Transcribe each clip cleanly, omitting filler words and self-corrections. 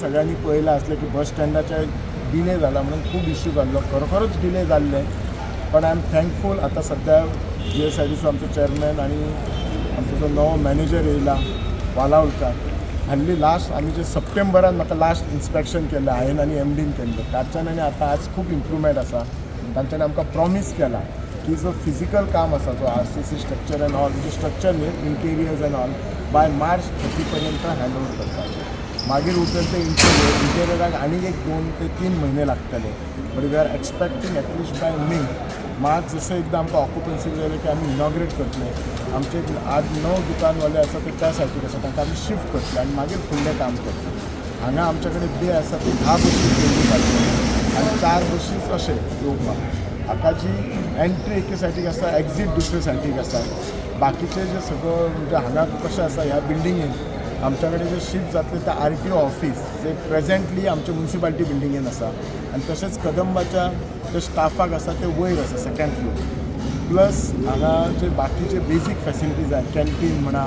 सगळ्यांनी पळयलां आसलें की बस स्टँडाच्या डिले जाला म्हणून खूब इश्यू जाल्लो, खरोखरोच डिले जाल्ले. पण आय एम थँकफूल आता सद्या GSIDCचो आमचो चेअरमॅन आनी आमचो जो नवो मॅनेजर येयला वालावलकर, हल्ली लास्ट आमी जे सप्टेंबरान म्हाका लास्ट इन्स्पेक्शन केल्लें हांवें आनी MDन केल्लें, ताच्यान आनी आतां आज खूब इम्प्रुवमेंट आसा. तांच्यांनी आमकां प्रॉमीस केला की जो फिजिकल काम आसा जो RCC स्ट्रक्चर एंड ऑल, म्हणजे स्ट्रक्चर न्ही, interiors end all, by March 30 पर्यंत हँड ओवर करतात. मागीर उरतले ते इंटिरियराक आनी एक 2 ते 3 म्हयने लागतले. But we are expecting at least by May March जसं एकदा आमकां ऑक्युपन्सी जालें की आमी इनॉग्रेट करतले. आमचे आज 9 दुकानवाले आसा ते त्या सायटीक आसा तांकां आमी शिफ्ट करतले आनी मागीर फुडलें काम करतले. हांगा आमचे कडेन बे आसा ती 10 बसी घेवून जातले आनी 4 बसीच अशें येवपाक. हाका जी एंट्री एके सायटीक आसा, एक्झीट दुसरे सायटीक आसा. बाकीचे जे सगळं म्हणजे हांगा कशें आसा ह्या बिल्डिंगेन आमच्या कडेन जे शिफ्ट जातले ते RTO ऑफिस जे प्रेझेंटली आमच्या म्युन्सिपालिटी बिल्डिंगेन आसा आनी तशेंच कदंबाच्या जे स्टाफाक आसा ते वयर आसा सेकंड फ्लोर. प्लस हांगा जे बाकीचे बेजीक फॅसिलिटीज जाय, कॅन्टीन म्हणा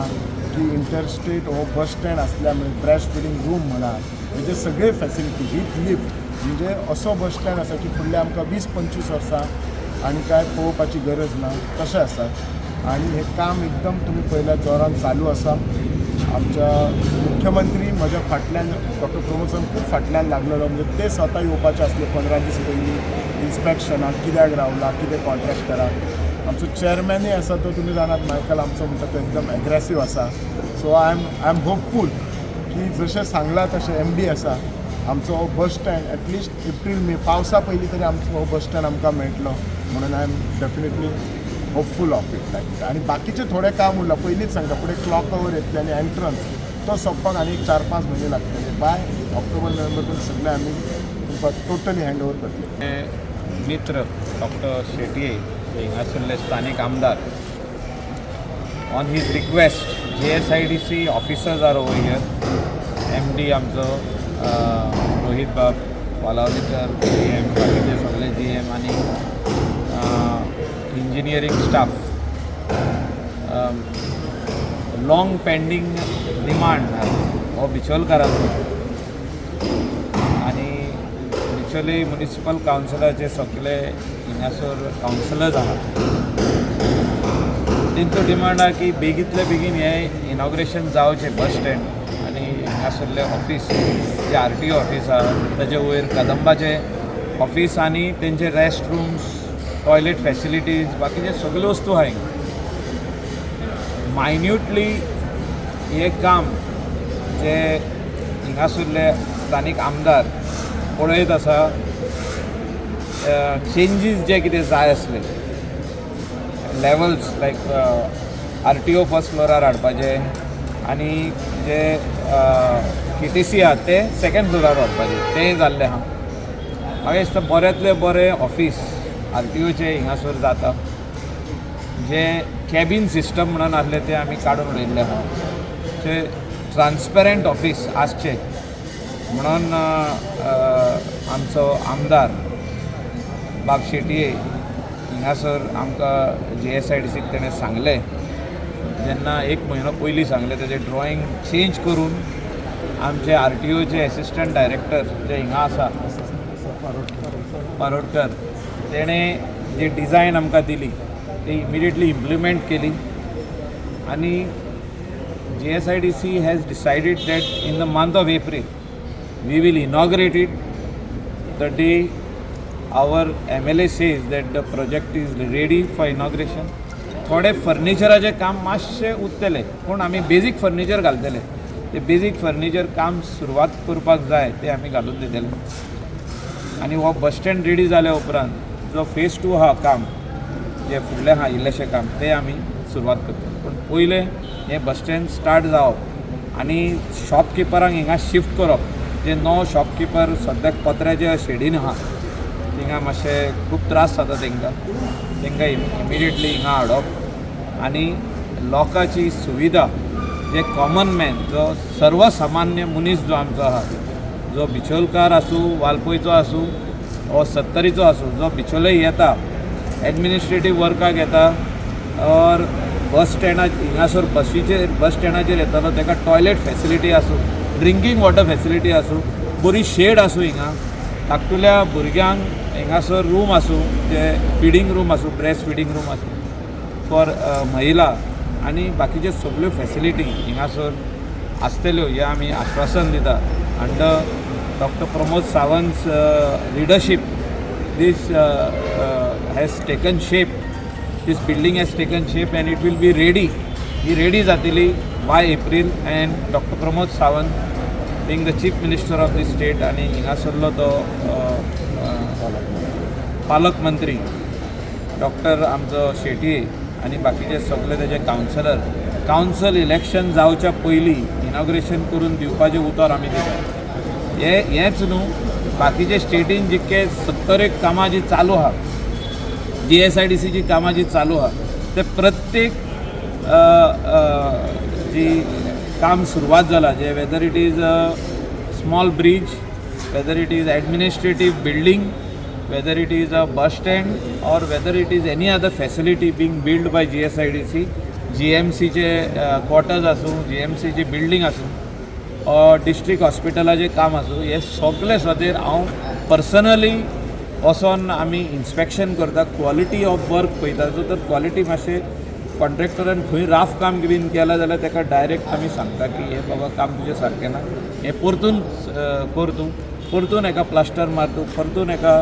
की इंटरस्टेट हो बस स्टँड आसल्या म्हणजे ब्रेस्ट फिडींग रूम म्हणा, म्हणजे सगळे फॅसिलिटी विथ लिफ्ट, म्हणजे असो बस स्टँड आसा की फुडले आमकां 20-25 वर्सां आनी काय पळोवपाची गरज ना तशें आसा. आनी हें काम एकदम तुमी पळयल्यार जोरान चालू आसा. आमच्या मुख्यमंत्री म्हज्या फाटल्यान डॉक्टर प्रमोद सर खूब फाटल्यान लागलेलो, म्हणजे ते स्वता येवपाचे आसले 15 दीस पयलीं इन्स्पेक्शनाक, कित्याक रावला, कितें कॉन्ट्रॅक्टराक. आमचो चेअरमॅनूय आसा तो तुमी जाणात मायकल आमचो म्हणटा तो एकदम एग्रेसीव आसा. सो आय एम होपफूल की जशें सांगलां तशें MD आसा आमचो हो बस स्टँड एटलिस्ट एप्रील मे पावसा पयलीं तरी आमचो हो बस स्टँड आमकां मेळटलो म्हणून I am definitely hopeful of it. Like आनी बाकीचे थोडें काम उरलां, पयलींच सांगता फुडें क्लॉक कवर येतले आनी एंट्रन्स तो सोंपपाक आनी 4-5 म्हयने लागतले. बाय ऑक्टोबर नोव्हेंबर पर्यंत सगळें आमी तुमकां टोटली हँड ओवर करतले. मित्र डॉक्टर शेटये हिंगासरले स्थानिक आमदार, on his request GSIDC officers are over here. MD आमचो रोहित बाब वालावलीकर, GM, बाकीचे सगळे GM आनी engineering staff. Long pending demand हो बिचोलकाराचो आनी बिचोली म्युनिसिपल कावन्सिलाचे सगळे हिंगासर कावन्सिलर्स आहात. तेंचो डिमांड आहा की बेगींतले बेगीन हें इनॉग्रेशन जावचें बस स्टँड आनी हिंगासरलें ऑफिस जे RTO ऑफिस आहा ताजे वयर कदंबाचें ऑफिस आनी तेंचे रेस्ट रूम्स, टॉयलेट फॅसिलिटीज, बाकीचे सगळ्यो वस्तू आहा हिंगा. मायन्यूटली हे काम जे हिंगासरले स्थानीक आमदार पळयत आसा, चेंजीस जे कितें जाय आसले लेवल्स लायक RTO फर्स्ट फ्लोरार हाडपाचे आनी जे KTC आहा ते सेकंड फ्लोरार व्हरपाचे, तें जाल्लें आहा. म्हाका दिसता बऱ्यांतले बरें ऑफिस RTOचे हिंगासर जाता. जे कॅबिन सिस्टम म्हणून आसले ते आमी काडून उडयल्ले आहा. ते ट्रान्सपेरंट ऑफिस आसचे म्हणून आमचो आमदार बाब शेटये हिंगासर आमकां GSIDCक तेणें सांगलें. जेन्ना 1 म्हयनो पयलीं सांगलें तेजें ड्रॉईंग चेंज करून आमचे RTOचे एसिस्टंट डायरेक्टर जे हिंगा आसा पारोडकर, तेणें जी डिझायन आमकां दिली ती इमिडिएटली इम्प्लिमेंट केली. आनी GSIDC has decided that in the month of April we will inaugurate it the day our MLA says that the project is ready for inauguration. थोडे फर्निचराचें काम मातशें उरतलें पूण आमी बेजीक फर्निचर घालतले. ते बेजीक फर्निचर काम सुरवात करपाक जाय ते आमी घालून दितले. आनी हो बस स्टँड रेडी जाल्या उपरांत जो फेज 2 आहा काम, जे फुडलें आहा इल्लेशें काम, तें आमी सुरवात करतले. पूण पयलें हें बस स्टँड स्टार्ट जावप आनी शॉपकिपरांक हिंगा शिफ्ट करप. जे नो शॉपकिपर सद्याक पत्र्याच्या शेडीन आहा थिंगा मातशें खूब त्रास जाता तांकां इमिडिएटली हिंगा हाडप आनी लोकांची सुविधा, जे कॉमन मॅन, जो सर्वसामान्य मनीस जो आमचो आहा, जो बिचोलकार आसूं, वालपयचो आसूं वो सत्तरीचो आसूं, जो बिचोले येता एडमिनिस्ट्रेटीव वर्काक येता और बस स्टँडार हिंगासर बस स्टँडाचेर येतालो, ताका टॉयलेट फॅसिलिटी आसूं, ड्रिंकींग वॉटर फॅसिलिटी आसूं, बरी शेड आसूं हिंगा, धाकटुल्या भुरग्यांक हिंगासर रूम आसूं, जे फिडींग रूम आसूं, ब्रेस्ट फिडींग रूम आसूं फॉर महिला आनी बाकीचे सगळ्यो फॅसिलिटी हिंगासर आसतल्यो हें आमी आश्वासन दिता. Under doctor Pramod Sawant leadership this has taken shape, this building has taken shape and it will be ready. He ready जातली by April, and Dr. Pramod Sawant being the Chief Minister of the state आणि हिंगासरलो तो पालक मंत्री doctor आमचो शेटये आणि बाकीचे सगळे तेजे कावन्सल इलेक्शन जावच्या पयलीं इनॉग्रेशन करून दिवपाचें उतर आमी दिता. हेंच न्हू, बाकीचे स्टेटीन जितके 70 कामां जी चालू आहा, GSIDCची कामां जी चालू आहा, ते प्रत्येक जी काम सुरवात जाला, जे whether it is a small bridge, whether it is administrative building, whether it is a bus stand और whether it is any other facility being build by GSIDC, GMCचे क्वॉर्टर्स आसूं, GMCची बिल्डींग आसूं, डिस्ट्रिक्ट हॉस्पिटलाचें काम आसूं, हे सगळे खातीर हांव पर्सनली वचोन आमी इन्स्पेक्शन करता, क्वॉलिटी ऑफ वर्क पळयता. तर क्वॉलिटी मातशें कॉन्ट्रॅक्टरान खंय राफ काम बीन केलां जाल्यार ताका डायरेक्ट आमी सांगता की हे बाबा काम तुजें सारकें ना, हें परतून कर तूं, परतून हेका प्लास्टर मार तूं, परतून हेका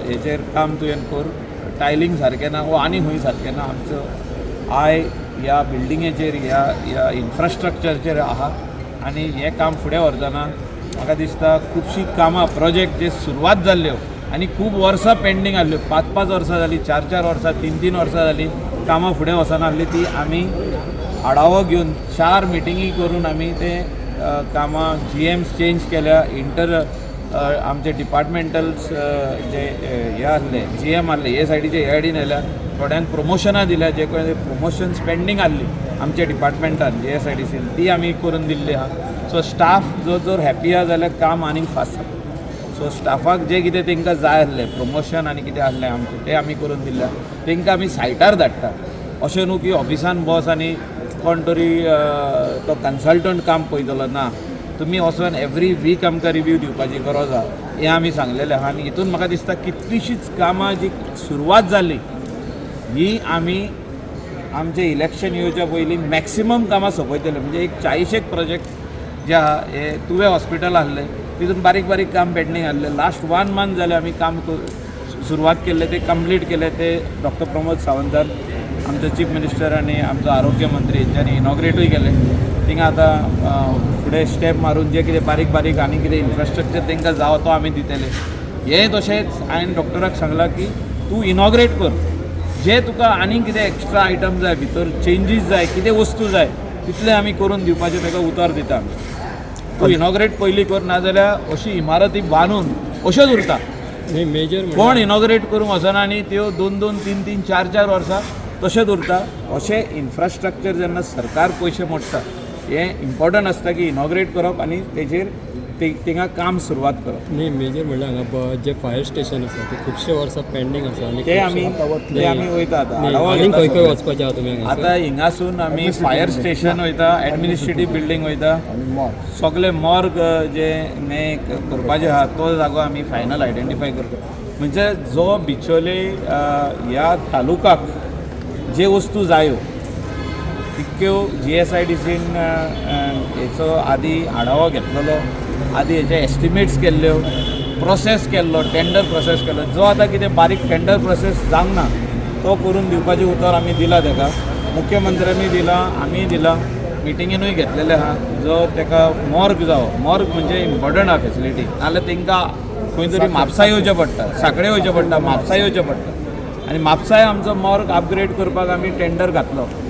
हेचेर काम तुवें कर, टायलिंग सारकें ना वो आनी खंय सारकें ना. आमचो आय ह्या बिल्डिंगेचेर ह्या इन्फ्रास्ट्रक्चरचेर आहा आनी हें काम फुडें व्हरतना म्हाका दिसता खुबशीं कामां प्रोजेक्ट जे सुरवात जाल्ल्यो आनी खूब वर्सां पेंडींग आसल्यो, 5-5 वर्सां जालीं, 4-4 वर्सां, 3-3 वर्सां जालीं, कामां फुडें वचना आसलीं, ती आमी आढावो घेवन 4 मिटिंगी करून आमी ते कामां GMs चेंज केल्या, आमचे डिपार्टमेंटल्स जे हे आसले GM आसले हे सायडीचे हे आयडीन आयल्या, थोड्यांक प्रमोशनां दिल्या, जे कोण प्रमोशन पेंडींग आसली आमच्या डिपार्टमेंटान GSIDCन ती आमी करून दिल्ली आहा. सो स्टाफ जर हॅपी आहा जाल्यार काम आनीक फास्ट जाता. सो स्टाफाक जे कितें तांकां जाय आसलें प्रमोशन आनी कितें आसलें आमचें तें आमी करून दिल्या. तांकां आमी सायटार धाडटा, अशें न्हू की ऑफिसान बस आनी कोण तरी तो कन्सल्टंट काम पळयतलो, ना, तुमी वचून एवरी वीक आमकां रिव्यू दिवपाची गरज आहा, हें आमी सांगलेलें आहा. आनी हितून म्हाका दिसता कितलींशींच कामां जी सुरवात जाल्ली ही आमी आमचें इलेक्शन येवच्या पयलीं मॅक्सिमम कामां सोंपयतले. म्हणजे एक 40 प्रोजेक्ट जे आहा, हे तुवें हॉस्पिटल आसलें तितून बारीक बारीक काम पेंडींग आसलें, लास्ट 1 मंथ जालें आमी काम सुरवात केल्लें, ते कंप्लीट केलें. ते डॉक्टर प्रमोद सावंतान, आमचो चीफ मिनिस्टर आनी आमचो आरोग्य मंत्री हेंच्यांनी इनॉग्रेटूय केलें. थिंगा आतां फुडें स्टेप मारून जे कितें बारीक बारीक आनी कितें इन्फ्रास्ट्रक्चर तांकां जावो तो आमी दितले. हें तशेंच हांवें डॉक्टराक सांगलां की तूं इनॉग्रेट कर, जे तुका आनीक कितें एक्स्ट्रा आयटम जाय, भितर चेंजीस जाय, कितें वस्तू जाय तितले आमी करून दिवपाचें ताका उतर दिता. तूं इनॉग्रेट पयलीं कर, नाजाल्यार अशी इमारती बांदून अश्योच उरता, कोण इनॉग्रेट करूंक वचना आनी त्यो 2-2, 3-3, 4-4 वर्सां तशेंच उरता. अशें इन्फ्रास्ट्रक्चर जेन्ना सरकार पयशे मोडटा हें इम्पॉर्टंट आसता की इनॉग्रेट करप आनी तेजेर थिंगा काम सुरवात करप. न्ही मेजर म्हणल्यार हांगा जे फायर स्टेशन आसा ते खुबशे वर्सां पेंडींग आसा आनी ते आमी वयता आनीक खंय खंय वचपाचें आहा तुमी हांगा? आतां हिंगासून आमी फायर स्टेशन वयता, एडमिनिस्ट्रेटीव बिल्डींग वयता, सगळे मॉर्ग जे करपाचे आहा तो जागो आमी फायनल आयडेंटिफाय करता. म्हणजे जो बिचोले ह्या तालुकाक जे वस्तू जायो तितक्यो GSIDCन हेचो आदी आढावो घेतलेलो, आदी हेचे एस्टिमेट्स केल्ल्यो, प्रोसेस केल्लो, टेंडर प्रोसेस केल्लो. जो आतां कितें बारीक टेंडर प्रोसेस जावंक ना तो करून दिवपाचें उतर आमी दिला ताका. मुख्यमंत्र्यांनी दिला, आमी दिला, मिटिंगेनूय घेतलेलें आहा. जो ताका मॉर्ग जावो, मॉर्ग म्हणजे इम्पॉर्टंट आहा फॅसिलिटी, नाजाल्यार तांकां खंय तरी म्हापसा येवचें पडटा, सांकळे वयचें पडटा, म्हापसा येवचें पडटा. आनी म्हापसाय आमचो मॉर्ग अपग्रेड करपाक आमी टेंडर घातलो.